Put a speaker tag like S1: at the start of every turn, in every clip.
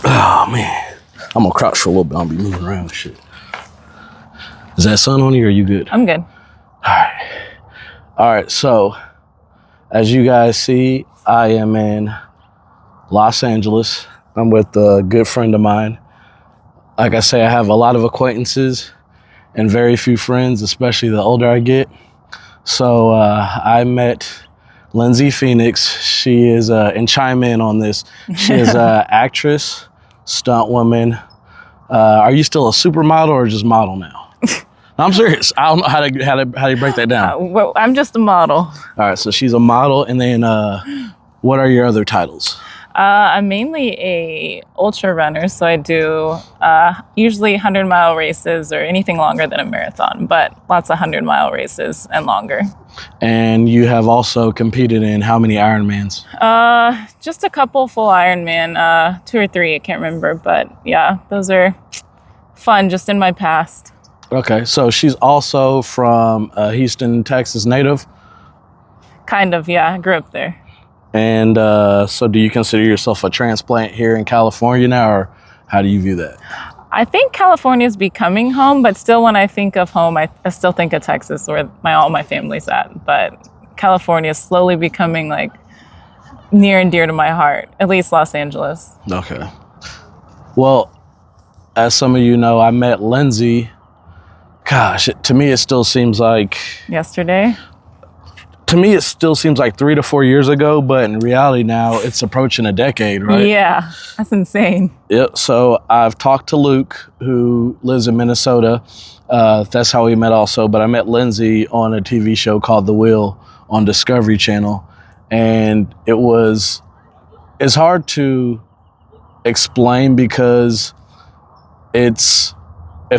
S1: Oh man, I'm gonna crouch for a little bit. I'll be moving around and shit. Is that sun on you or are you good?
S2: I'm good.
S1: All right, so as you guys see, I am in Los Angeles. I'm with a good friend of mine. Like I say, I have a lot of acquaintances and very few friends, especially the older I get. So I met Lindsay Phenix. She is, and chime in on this, she is an actress, stunt woman. Are you still a supermodel or just model now? I'm serious. I don't know how do you break that down.
S2: Well, I'm just a model.
S1: All right, so she's a model, and then what are your other titles?
S2: I'm mainly a ultra runner, so I do usually 100-mile races or anything longer than a marathon, but lots of 100-mile races and longer.
S1: And you have also competed in how many Ironmans?
S2: Just a couple full Ironman, 2 or 3, I can't remember, but yeah, those are fun just in my past.
S1: Okay, so she's also from Houston, Texas native?
S2: Kind of, yeah, I grew up there.
S1: And so do you consider yourself a transplant here in California now, or how do you view that?
S2: I think California is becoming home, but still when I think of home, I still think of Texas where all my family's at. But California is slowly becoming like near and dear to my heart, at least Los Angeles.
S1: Okay. Well, as some of you know, I met Lindsay. Gosh, to me, it still seems like...
S2: Yesterday?
S1: To me, it still seems like 3 to 4 years ago, but in reality now, it's approaching a decade, right?
S2: Yeah, that's insane.
S1: Yep, so I've talked to Luke, who lives in Minnesota. That's how we met also, but I met Lindsay on a TV show called The Wheel on Discovery Channel, and it's hard to explain because it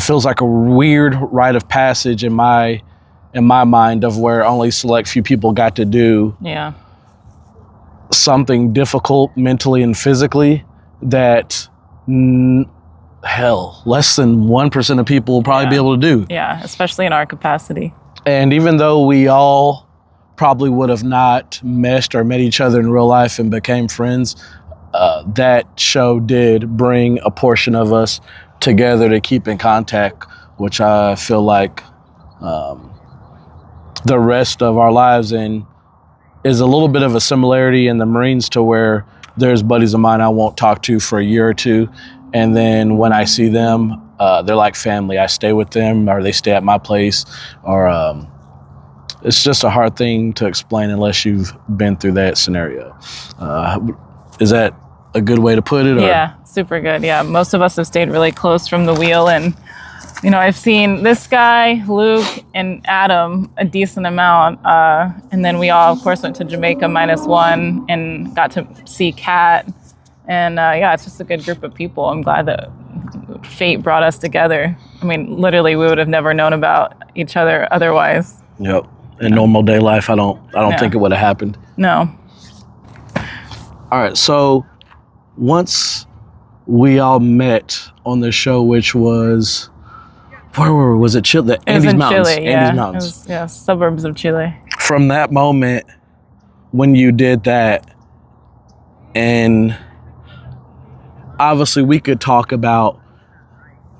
S1: feels like a weird rite of passage in my mind of where only select few people got to do something difficult mentally and physically that less than 1% of people will probably be able to do.
S2: Yeah, especially in our capacity.
S1: And even though we all probably would have not meshed or met each other in real life and became friends, that show did bring a portion of us together to keep in contact, which I feel like the rest of our lives in is a little bit of a similarity in the Marines to where there's buddies of mine I won't talk to for a year or two. And then when I see them, they're like family. I stay with them or they stay at my place, or it's just a hard thing to explain unless you've been through that scenario. Is that a good way to put it? Or?
S2: Yeah, super good. Yeah, most of us have stayed really close from the wheel, and you know, I've seen this guy, Luke, and Adam a decent amount, and then we all, of course, went to Jamaica -1 and got to see Kat, and yeah, it's just a good group of people. I'm glad that fate brought us together. I mean, literally, we would have never known about each other otherwise.
S1: Yep. In normal day life, I don't think it would have happened.
S2: No.
S1: All right, so once we all met on the show, which was, where were we? Was it Chile? The Andes Mountains.
S2: Chile, yeah.
S1: Andes Mountains.
S2: It was, yeah, suburbs of Chile.
S1: From that moment, when you did that, and obviously we could talk about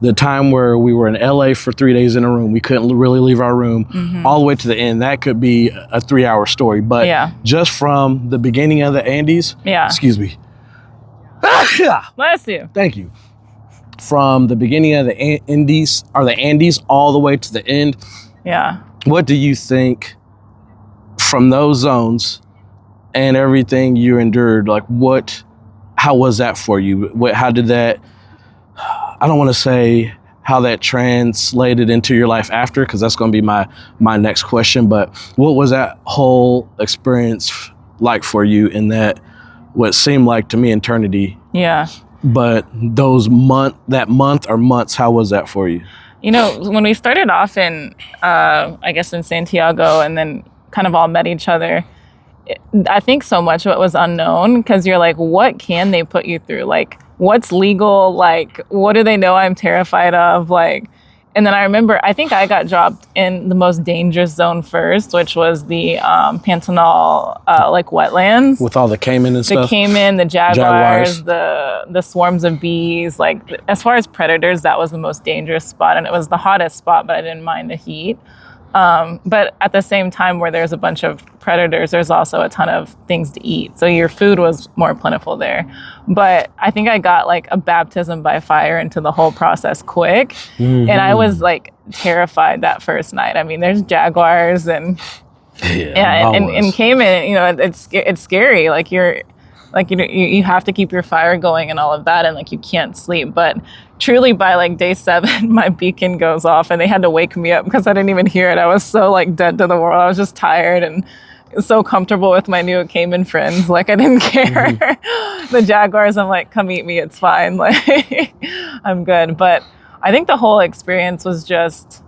S1: the time where we were in LA for 3 days in a room. We couldn't really leave our room all the way to the end. That could be a 3-hour story. But just from the beginning of the Andes, excuse me.
S2: Bless you.
S1: Thank you. From the beginning of the Andes all the way to the end.
S2: Yeah.
S1: What do you think from those zones and everything you endured? Like how was that for you? How did that, I don't want to say how that translated into your life after, because that's going to be my next question, but what was that whole experience like for you in that, what seemed like to me eternity?
S2: Yeah.
S1: But that month or months, how was that for you?
S2: You know, when we started off in, I guess in Santiago and then kind of all met each other, I think so much of it was unknown because you're like, what can they put you through? Like, what's legal? Like, what do they know I'm terrified of? Like, And then I remember, I think I got dropped in the most dangerous zone first, which was the Pantanal like wetlands.
S1: With all the caiman and
S2: The
S1: stuff.
S2: caiman, the jaguars, the swarms of bees. Like as far as predators, that was the most dangerous spot, and it was the hottest spot, but I didn't mind the heat. But at the same time, where there's a bunch of predators, there's also a ton of things to eat. So your food was more plentiful there. But I think I got like a baptism by fire into the whole process quick. Mm-hmm. And I was like terrified that first night. I mean, there's jaguars and caiman, you know, it's scary. Like you have to keep your fire going and all of that, and like you can't sleep. But truly by like day 7, my beacon goes off and they had to wake me up because I didn't even hear it. I was so like dead to the world. I was just tired and so comfortable with my new caiman friends. Like I didn't care. Mm-hmm. The jaguars, I'm like, come eat me. It's fine. Like I'm good. But I think the whole experience was just,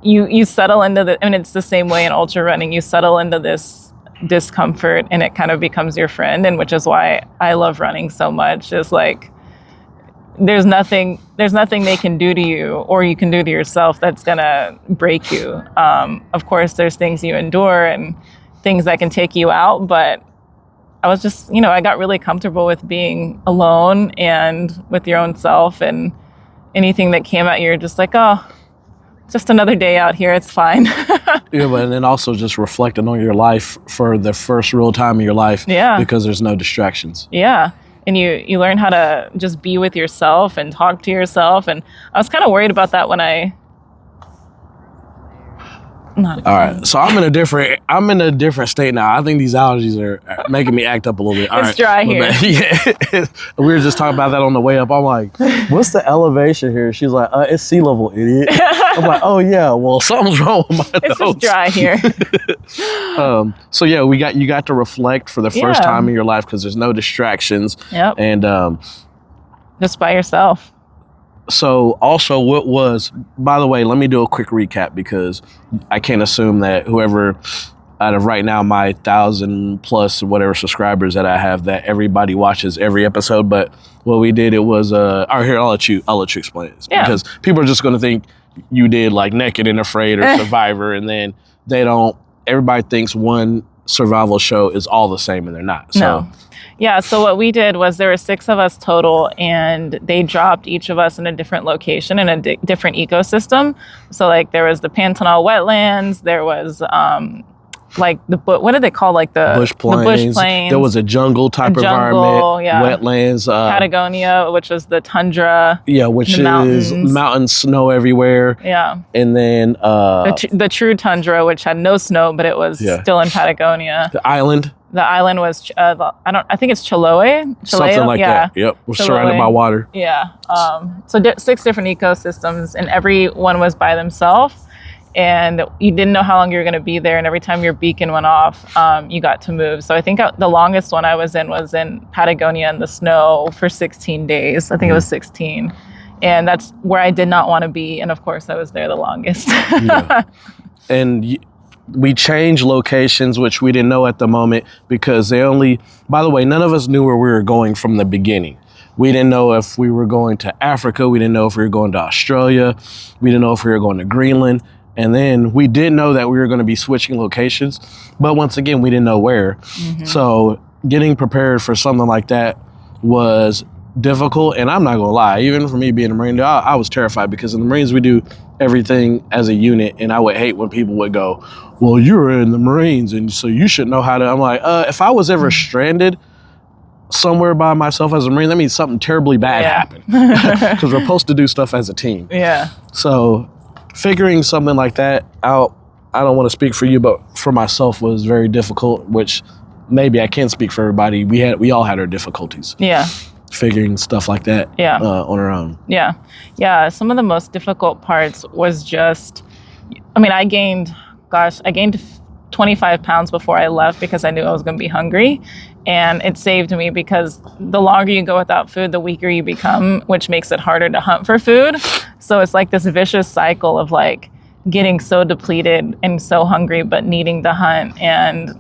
S2: you settle into and it's the same way in ultra running. You settle into this discomfort and it kind of becomes your friend. And which is why I love running so much. Is like, there's nothing they can do to you or you can do to yourself that's gonna break you. Of course, there's things you endure and things that can take you out, but I was just, I got really comfortable with being alone and with your own self, and anything that came at you, you're just like, oh, just another day out here, it's fine.
S1: Yeah, but then also just reflecting on your life for the first real time in your life.
S2: Yeah.
S1: Because there's no distractions.
S2: Yeah. And you learn how to just be with yourself and talk to yourself. And I was kind of worried about that when all
S1: right, so I'm in a different state now. I think these allergies are making me act up a little bit.
S2: It's dry here.
S1: Yeah, we were just talking about that on the way up. I'm like, what's the elevation here? She's like, it's sea level, idiot. I'm like, oh yeah, well something's wrong with my
S2: It's
S1: nose.
S2: just dry here.
S1: So yeah, you got to reflect for the first time in your life because there's no distractions.
S2: Yep.
S1: And
S2: just by yourself.
S1: So also by the way, let me do a quick recap because I can't assume that whoever out of right now my 1,000+ whatever subscribers that I have, that everybody watches every episode. But what we did, it was here, I'll let you explain it.
S2: Yeah.
S1: Because people are just gonna think you did like Naked and Afraid or Survivor, and then everybody thinks one survival show is all the same and they're not. So
S2: no. Yeah, so what we did was there were 6 of us total, and they dropped each of us in a different location in a different ecosystem. So like there was the Pantanal wetlands, there was like what do they call like the
S1: bush plains. There was a jungle type environment, wetlands,
S2: Patagonia, which was the tundra.
S1: Yeah, which is mountain snow everythir.
S2: Yeah,
S1: and then
S2: the true tundra, which had no snow, but it was still in Patagonia.
S1: The island.
S2: The island was I think it's Chiloé.
S1: Something like that. Yep, we're surrounded by water.
S2: Yeah. So 6 different ecosystems, and every one was by themselves. And you didn't know how long you were going to be there. And every time your beacon went off, you got to move. So I think the longest one I was in Patagonia in the snow for 16 days. I think it was 16. And that's where I did not want to be. And of course, I was there the longest.
S1: Yeah. And we changed locations, which we didn't know at the moment because by the way, none of us knew where we were going from the beginning. We didn't know if we were going to Africa. We didn't know if we were going to Australia. We didn't know if we were going to Greenland. And then we did know that we were going to be switching locations, but once again, we didn't know where. Mm-hmm. So getting prepared for something like that was difficult. And I'm not going to lie, even for me being a Marine, I was terrified because in the Marines, we do everything as a unit. And I would hate when people would go, well, you were in the Marines and so you should know how to. I'm like, if I was ever stranded somewhere by myself as a Marine, that means something terribly bad happened because we're supposed to do stuff as a team.
S2: Yeah. So
S1: figuring something like that out, I don't want to speak for you, but for myself was very difficult, which maybe I can't speak for everybody. We all had our difficulties.
S2: Yeah.
S1: Figuring stuff like that on our own.
S2: Yeah. Yeah. Some of the most difficult parts was just, I gained 25 pounds before I left because I knew I was going to be hungry. And it saved me because the longer you go without food, the weaker you become, which makes it harder to hunt for food. So it's like this vicious cycle of like getting so depleted and so hungry, but needing to hunt and,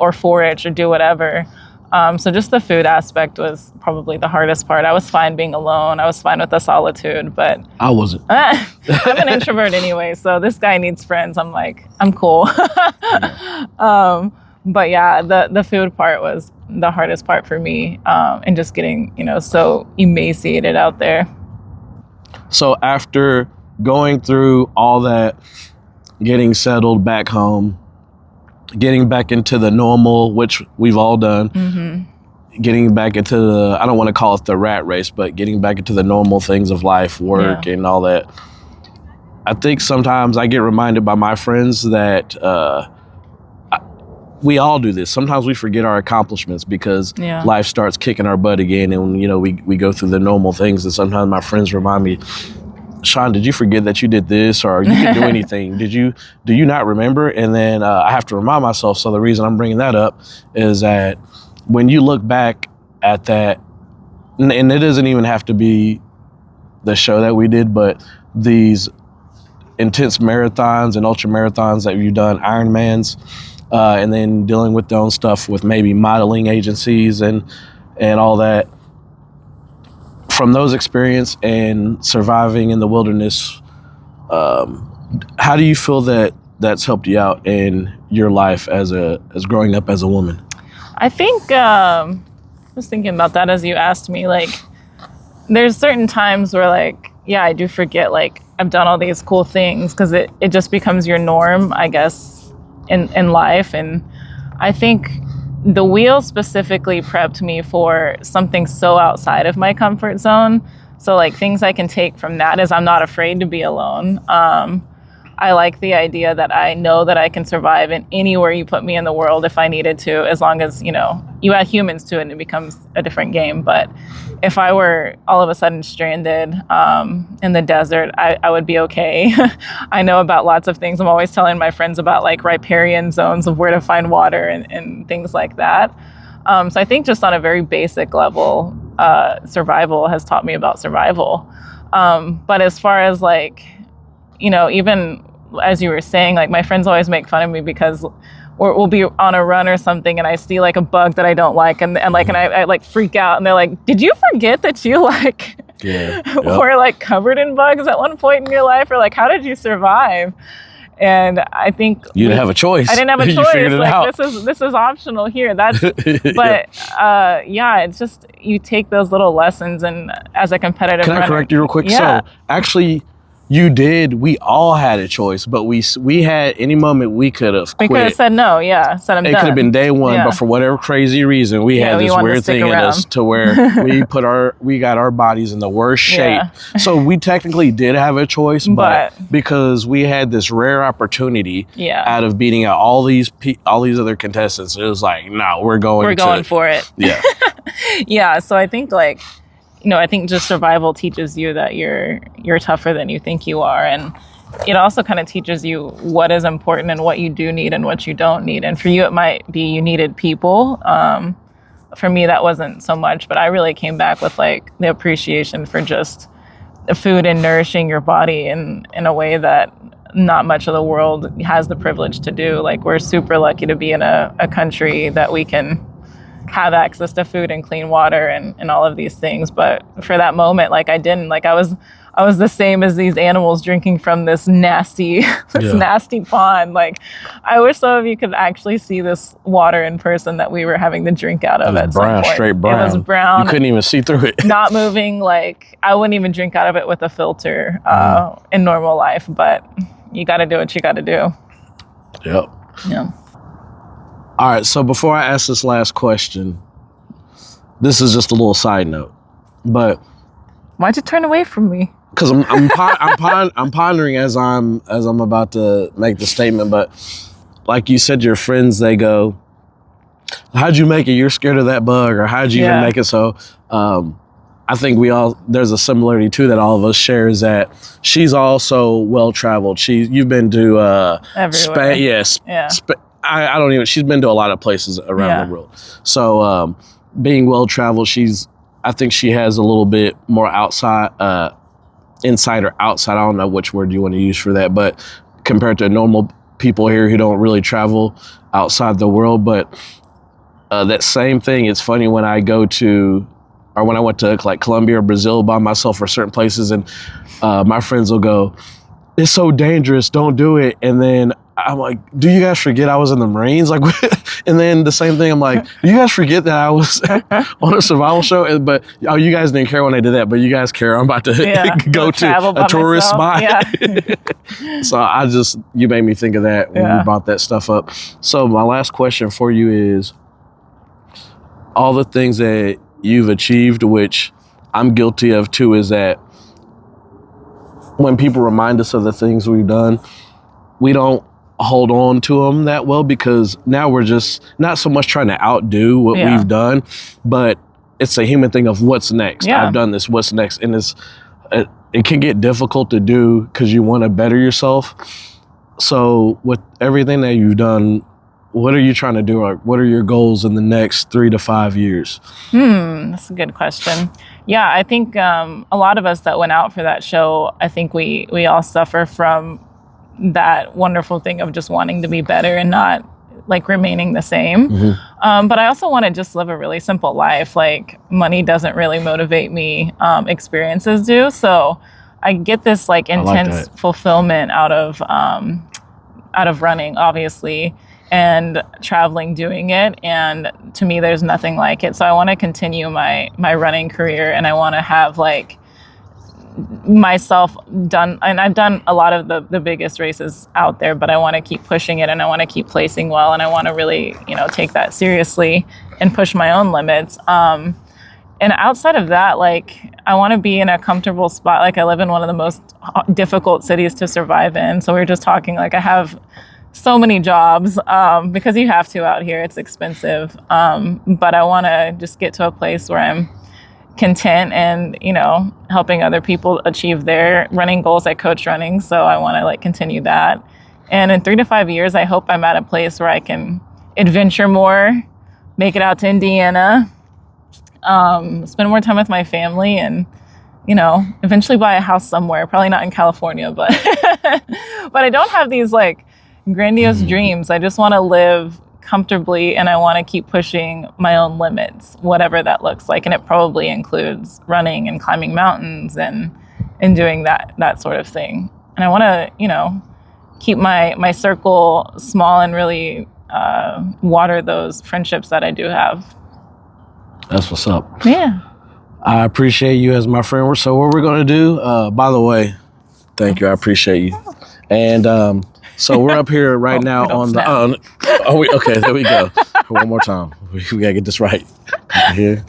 S2: or forage or do whatever. So just the food aspect was probably the hardest part. I was fine being alone. I was fine with the solitude, but
S1: I wasn't.
S2: I'm an introvert anyway. So this guy needs friends. I'm like, I'm cool. But yeah, the food part was the hardest part for me, and just getting, so emaciated out there.
S1: So after going through all that, getting settled back home, getting back into the normal, which we've all done, getting back into the, I don't want to call it the rat race, but getting back into the normal things of life, work and all that. I think sometimes I get reminded by my friends that we all do this. Sometimes we forget our accomplishments because life starts kicking our butt again, and we go through the normal things. And sometimes my friends remind me, Sean, did you forget that you did this, or you didn't do anything? Do you not remember? And then I have to remind myself. So the reason I'm bringing that up is that when you look back at that, and it doesn't even have to be the show that we did, but these intense marathons and ultra marathons that you've done, Ironmans, and then dealing with their own stuff with maybe modeling agencies and all that. From those experiences and surviving in the wilderness, how do you feel that that's helped you out in your life as growing up as a woman?
S2: I think I was thinking about that as you asked me. Like, there's certain times where, like, I do forget, like, I've done all these cool things because it just becomes your norm, I guess, in life. And I think the wheel specifically prepped me for something so outside of my comfort zone. So, like, things I can take from that is I'm not afraid to be alone. I like the idea that I know that I can survive in anywhere you put me in the world if I needed to, as long as, you add humans to it and it becomes a different game. But if I were all of a sudden stranded in the desert, I would be okay. I know about lots of things. I'm always telling my friends about, like, riparian zones of where to find water and things like that. So I think just on a very basic level, survival has taught me about survival. But as far as, like, even as you were saying, like, my friends always make fun of me because we'll be on a run or something and I see, like, a bug that I don't like and I like freak out and they're like, did you forget that you were like covered in bugs at one point in your life, or like how did you survive? And I think
S1: you didn't have a choice.
S2: I didn't have a choice.
S1: You figured it out.
S2: This is optional here. But it's just, you take those little lessons, and as a competitive runner.
S1: Can I correct you real quick?
S2: Yeah.
S1: So actually, we all had a choice, but we had any moment we could have quit.
S2: We could have said no, said I'm done.
S1: It could have been day one, but for whatever crazy reason, we had this weird thing in us to where we got our bodies in the worst shape. So we technically did have a choice, but because we had this rare opportunity out of beating out all these other contestants, it was like, no, we're going
S2: for it.
S1: Yeah.
S2: So I think, like, I think just survival teaches you that you're tougher than you think you are. And it also kind of teaches you what is important and what you do need and what you don't need. And for you, it might be you needed people. For me, that wasn't so much, but I really came back with, like, the appreciation for just food and nourishing your body in a way that not much of the world has the privilege to do. Like, we're super lucky to be in a country that we can have access to food and clean water and all of these things. But for that moment, like, I didn't. Like, I was the same as these animals drinking from this nasty pond. Like, I wish some of you could actually see this water in person that we were having to drink out of at some point.
S1: Straight brown.
S2: It was brown.
S1: You couldn't even see through it.
S2: Not moving. Like, I wouldn't even drink out of it with a filter in normal life. But you got to do what you got to do.
S1: Yep.
S2: Yeah.
S1: All right, so before I ask this last question, this is just a little side note, but
S2: why'd you turn away from me?
S1: Because I'm pondering as I'm about to make the statement. But like you said, your friends, they go, "How'd you make it? You're scared of that bug, or how'd you even make it?" So I think there's a similarity too that all of us share, is that she's also well traveled. You've been to
S2: everywhere.
S1: I don't even, she's been to a lot of places around the world. So being well-traveled, I think she has a little bit more inside or outside. I don't know which word you want to use for that, but compared to normal people here who don't really travel outside the world. But that same thing. It's funny when I go to, or when I went to like Colombia or Brazil by myself or certain places, and my friends will go, "It's so dangerous, don't do it." And then I'm like, "Do you guys forget I was in the Marines?" Like, and then the same thing, I'm like, "Do you guys forget that I was on a survival show?" But oh, you guys didn't care when I did that, but you guys care. I'm about to go to a tourist spot. Yeah. So you made me think of that when you brought that stuff up. So my last question for you is, all the things that you've achieved, which I'm guilty of too, is that when people remind us of the things we've done, we don't hold on to them that well, because now we're just not so much trying to outdo what we've done, but it's a human thing of what's next. I've done this, what's next? And it can get difficult to do because you want to better yourself. So with everything that you've done, what are you trying to do? Or what are your goals in the next 3 to 5 years?
S2: That's a good question. Yeah, I think a lot of us that went out for that show, I think we all suffer from that wonderful thing of just wanting to be better and not like remaining the same. But I also want to just live a really simple life. Like, money doesn't really motivate me. Experiences do. So I get this like intense fulfillment out of running, obviously, and traveling doing it. And to me, there's nothing like it. So I want to continue my running career, and I want to have like myself done, and I've done a lot of the biggest races out there, but I want to keep pushing it, and I want to keep placing well, and I want to really, take that seriously and push my own limits. And outside of that, like, I want to be in a comfortable spot. Like, I live in one of the most difficult cities to survive in. So we were just talking, like, I have so many jobs because you have to out here. It's expensive. But I want to just get to a place where I'm content and, helping other people achieve their running goals. I coach running, so I want to like continue that. And in 3 to 5 years, I hope I'm at a place where I can adventure more, make it out to Indiana, spend more time with my family, and, eventually buy a house somewhere, probably not in California, but, but I don't have these like grandiose dreams. I just want to live comfortably, and I want to keep pushing my own limits, whatever that looks like. And it probably includes running and climbing mountains and doing that sort of thing. And I want to, keep my circle small and really water those friendships that I do have. That's what's up. Yeah. I appreciate you as my friend. So what we're going to do, by the way, thank you. I appreciate you. And so we're up here right now on the... okay, there we go. One more time. We got to get this right. Here.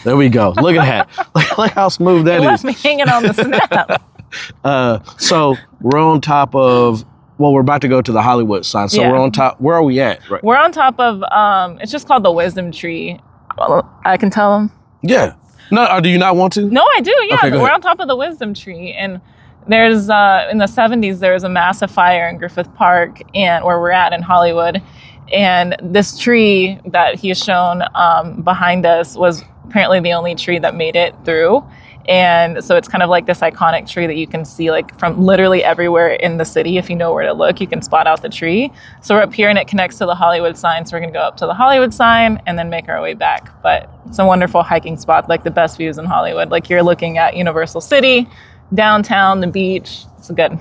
S2: There we go. Look at that. Look how smooth that is. Left me hanging on the snap. So we're on top of... Well, we're about to go to the Hollywood sign. So we're on top... Where are we at? Right. We're on top of... it's just called the Wisdom Tree. I can tell them? Yeah. No, do you not want to? No, I do, yeah. Okay, we're on top of the Wisdom Tree, and there's, in the 70s, there was a massive fire in Griffith Park, and where we're at in Hollywood, and this tree that he's shown behind us was apparently the only tree that made it through. And so it's kind of like this iconic tree that you can see like from literally everywhere in the city. If you know where to look, you can spot out the tree. So we're up here and it connects to the Hollywood sign. So we're going to go up to the Hollywood sign and then make our way back. But it's a wonderful hiking spot, like the best views in Hollywood. Like you're looking at Universal City, downtown, the beach. It's good.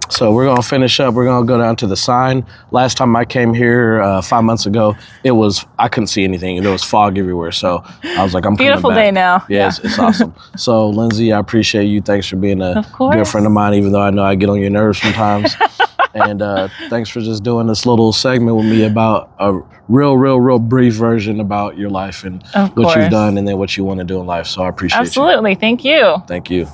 S2: So we're going to finish up. We're going to go down to the sign. Last time I came here 5 months ago, I couldn't see anything. There was fog everywhere. So I was like, I'm coming back. Beautiful day now. Yeah, it's awesome. So Lindsay, I appreciate you. Thanks for being a good friend of mine, even though I know I get on your nerves sometimes. And thanks for just doing this little segment with me about a real brief version about your life and what you've done and then what you want to do in life. So I appreciate you. Absolutely. Thank you. Thank you.